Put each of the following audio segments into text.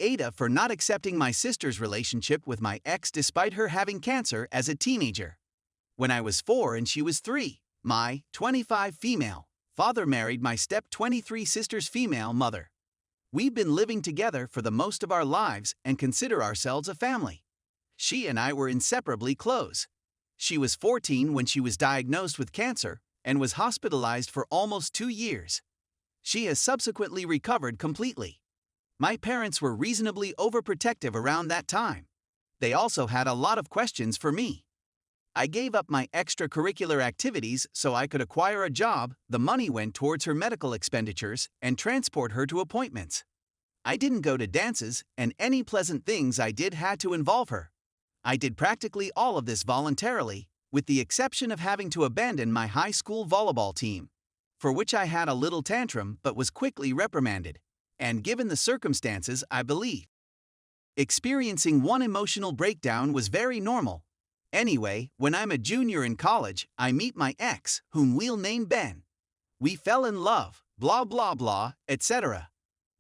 AITA for not accepting my sister's relationship with my ex despite her having cancer as a teenager. When I was 4 and she was 3, my 25 female father married my step 23 sister's female mother. We've been living together for the most of our lives and consider ourselves a family. She and I were inseparably close. She was 14 when she was diagnosed with cancer and was hospitalized for almost 2 years. She has subsequently recovered completely. My parents were reasonably overprotective around that time. They also had a lot of questions for me. I gave up my extracurricular activities so I could acquire a job. The money went towards her medical expenditures and transport her to appointments. I didn't go to dances, and any pleasant things I did had to involve her. I did practically all of this voluntarily, with the exception of having to abandon my high school volleyball team, for which I had a little tantrum but was quickly reprimanded. And given the circumstances, I believe experiencing one emotional breakdown was very normal. Anyway, when I'm a junior in college, I meet my ex, whom we'll name Ben. We fell in love, blah blah blah, etc.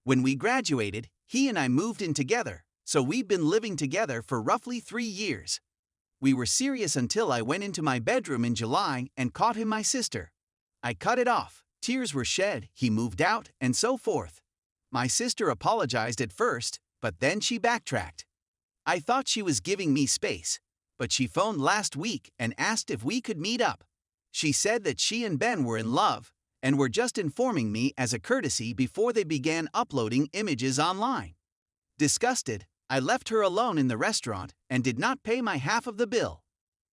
When we graduated, he and I moved in together, so we've been living together for roughly 3 years. We were serious until I went into my bedroom in July and caught him my sister. I cut it off, tears were shed, he moved out, and so forth. My sister apologized at first, but then she backtracked. I thought she was giving me space, but she phoned last week and asked if we could meet up. She said that she and Ben were in love and were just informing me as a courtesy before they began uploading images online. Disgusted, I left her alone in the restaurant and did not pay my half of the bill.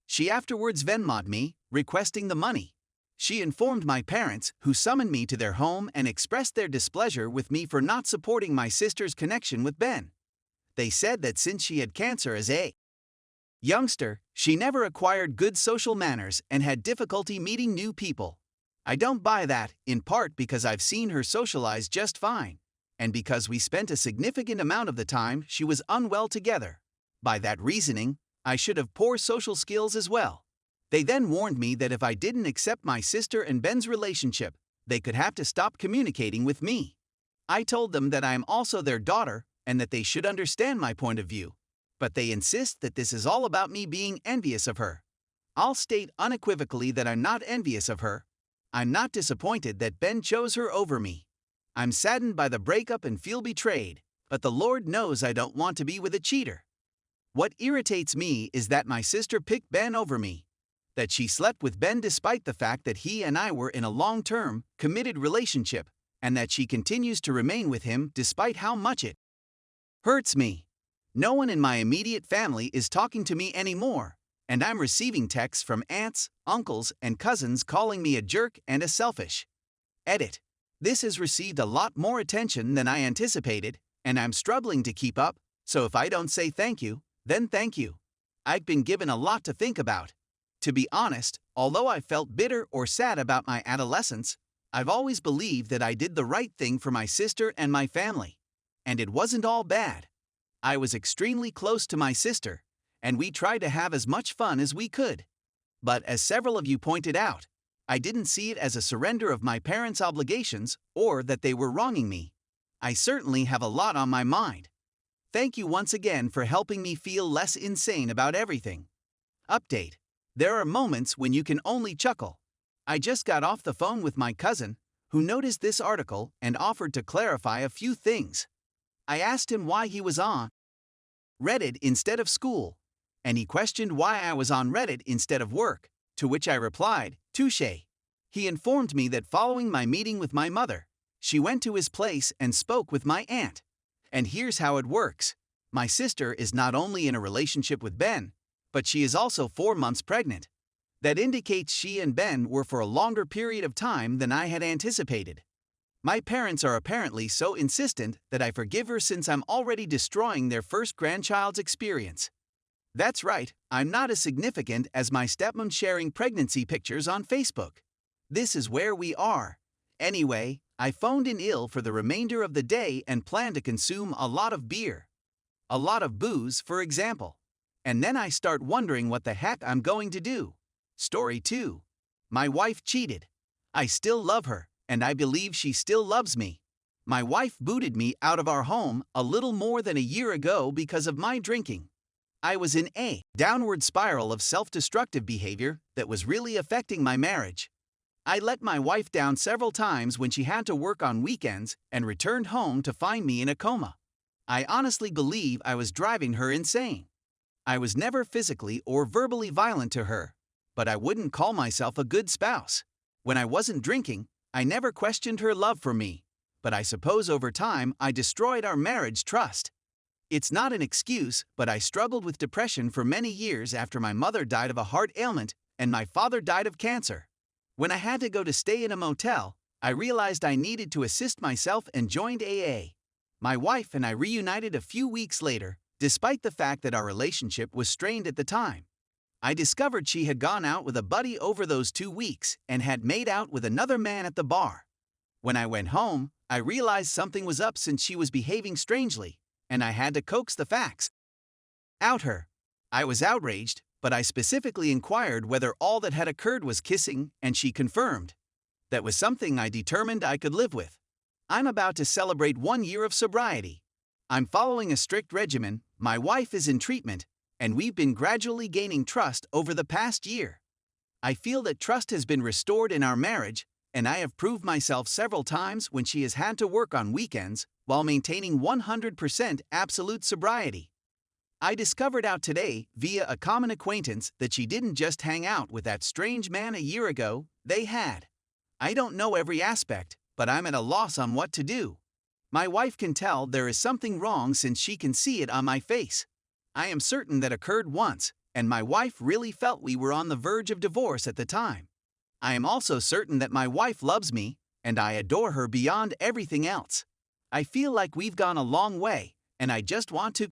She afterwards Venmo'd me, requesting the money. She informed my parents, who summoned me to their home and expressed their displeasure with me for not supporting my sister's connection with Ben. They said that since she had cancer as a youngster, she never acquired good social manners and had difficulty meeting new people. I don't buy that, in part because I've seen her socialize just fine, and because we spent a significant amount of the time she was unwell together. By that reasoning, I should have poor social skills as well. They then warned me that if I didn't accept my sister and Ben's relationship, they could have to stop communicating with me. I told them that I am also their daughter and that they should understand my point of view, but they insist that this is all about me being envious of her. I'll state unequivocally that I'm not envious of her. I'm not disappointed that Ben chose her over me. I'm saddened by the breakup and feel betrayed, but the Lord knows I don't want to be with a cheater. What irritates me is that my sister picked Ben over me, that she slept with Ben despite the fact that he and I were in a long-term, committed relationship, and that she continues to remain with him despite how much it hurts me. No one in my immediate family is talking to me anymore, and I'm receiving texts from aunts, uncles, and cousins calling me a jerk and a selfish. Edit. This has received a lot more attention than I anticipated, and I'm struggling to keep up, so if I don't say thank you, then thank you. I've been given a lot to think about. To be honest, although I felt bitter or sad about my adolescence, I've always believed that I did the right thing for my sister and my family. And it wasn't all bad. I was extremely close to my sister, and we tried to have as much fun as we could. But as several of you pointed out, I didn't see it as a surrender of my parents' obligations or that they were wronging me. I certainly have a lot on my mind. Thank you once again for helping me feel less insane about everything. Update. There are moments when you can only chuckle. I just got off the phone with my cousin, who noticed this article and offered to clarify a few things. I asked him why he was on Reddit instead of school, and he questioned why I was on Reddit instead of work, to which I replied, "Touché." He informed me that following my meeting with my mother, she went to his place and spoke with my aunt. And here's how it works. My sister is not only in a relationship with Ben, but she is also 4 months pregnant. That indicates she and Ben were for a longer period of time than I had anticipated. My parents are apparently so insistent that I forgive her since I'm already destroying their first grandchild's experience. That's right, I'm not as significant as my stepmom sharing pregnancy pictures on Facebook. This is where we are. Anyway, I phoned in ill for the remainder of the day and plan to consume a lot of beer. A lot of booze, for example. And then I start wondering what the heck I'm going to do. Story 2. My wife cheated. I still love her, and I believe she still loves me. My wife booted me out of our home a little more than a year ago because of my drinking. I was in a downward spiral of self-destructive behavior that was really affecting my marriage. I let my wife down several times when she had to work on weekends and returned home to find me in a coma. I honestly believe I was driving her insane. I was never physically or verbally violent to her, but I wouldn't call myself a good spouse. When I wasn't drinking, I never questioned her love for me, but I suppose over time I destroyed our marriage trust. It's not an excuse, but I struggled with depression for many years after my mother died of a heart ailment and my father died of cancer. When I had to go to stay in a motel, I realized I needed to assist myself and joined AA. My wife and I reunited a few weeks later, despite the fact that our relationship was strained at the time. I discovered she had gone out with a buddy over those 2 weeks and had made out with another man at the bar. When I went home, I realized something was up since she was behaving strangely, and I had to coax the facts out her. I was outraged, but I specifically inquired whether all that had occurred was kissing, and she confirmed. That was something I determined I could live with. I'm about to celebrate 1 year of sobriety. I'm following a strict regimen, my wife is in treatment, and we've been gradually gaining trust over the past year. I feel that trust has been restored in our marriage, and I have proved myself several times when she has had to work on weekends while maintaining 100% absolute sobriety. I discovered out today via a common acquaintance that she didn't just hang out with that strange man a year ago, they had. I don't know every aspect, but I'm at a loss on what to do. My wife can tell there is something wrong since she can see it on my face. I am certain that occurred once, and my wife really felt we were on the verge of divorce at the time. I am also certain that my wife loves me, and I adore her beyond everything else. I feel like we've gone a long way, and I just want to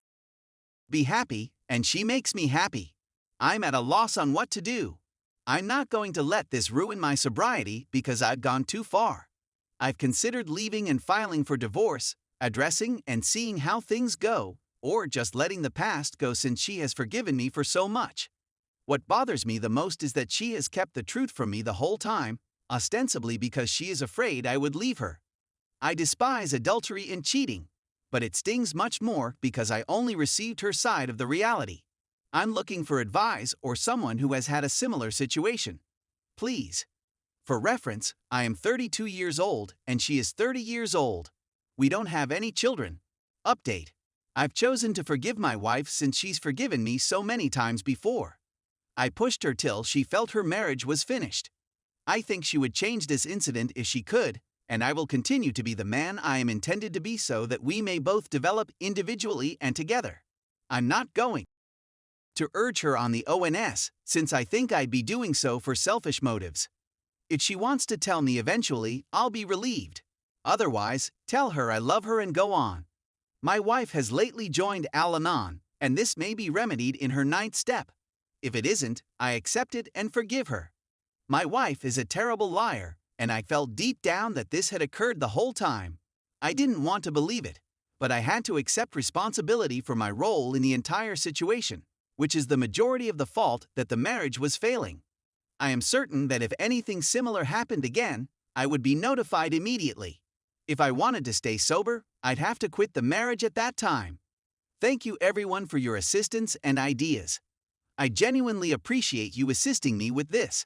be happy, and she makes me happy. I'm at a loss on what to do. I'm not going to let this ruin my sobriety because I've gone too far. I've considered leaving and filing for divorce, addressing and seeing how things go, or just letting the past go since she has forgiven me for so much. What bothers me the most is that she has kept the truth from me the whole time, ostensibly because she is afraid I would leave her. I despise adultery and cheating, but it stings much more because I only received her side of the reality. I'm looking for advice or someone who has had a similar situation. Please. For reference, I am 32 years old and she is 30 years old. We don't have any children. Update. I've chosen to forgive my wife since she's forgiven me so many times before. I pushed her till she felt her marriage was finished. I think she would change this incident if she could, and I will continue to be the man I am intended to be so that we may both develop individually and together. I'm not going to urge her on the ONS, since I think I'd be doing so for selfish motives. If she wants to tell me eventually, I'll be relieved. Otherwise, tell her I love her and go on. My wife has lately joined Al-Anon, and this may be remedied in her 9th step. If it isn't, I accept it and forgive her. My wife is a terrible liar, and I felt deep down that this had occurred the whole time. I didn't want to believe it, but I had to accept responsibility for my role in the entire situation, which is the majority of the fault that the marriage was failing. I am certain that if anything similar happened again, I would be notified immediately. If I wanted to stay sober, I'd have to quit the marriage at that time. Thank you everyone for your assistance and ideas. I genuinely appreciate you assisting me with this.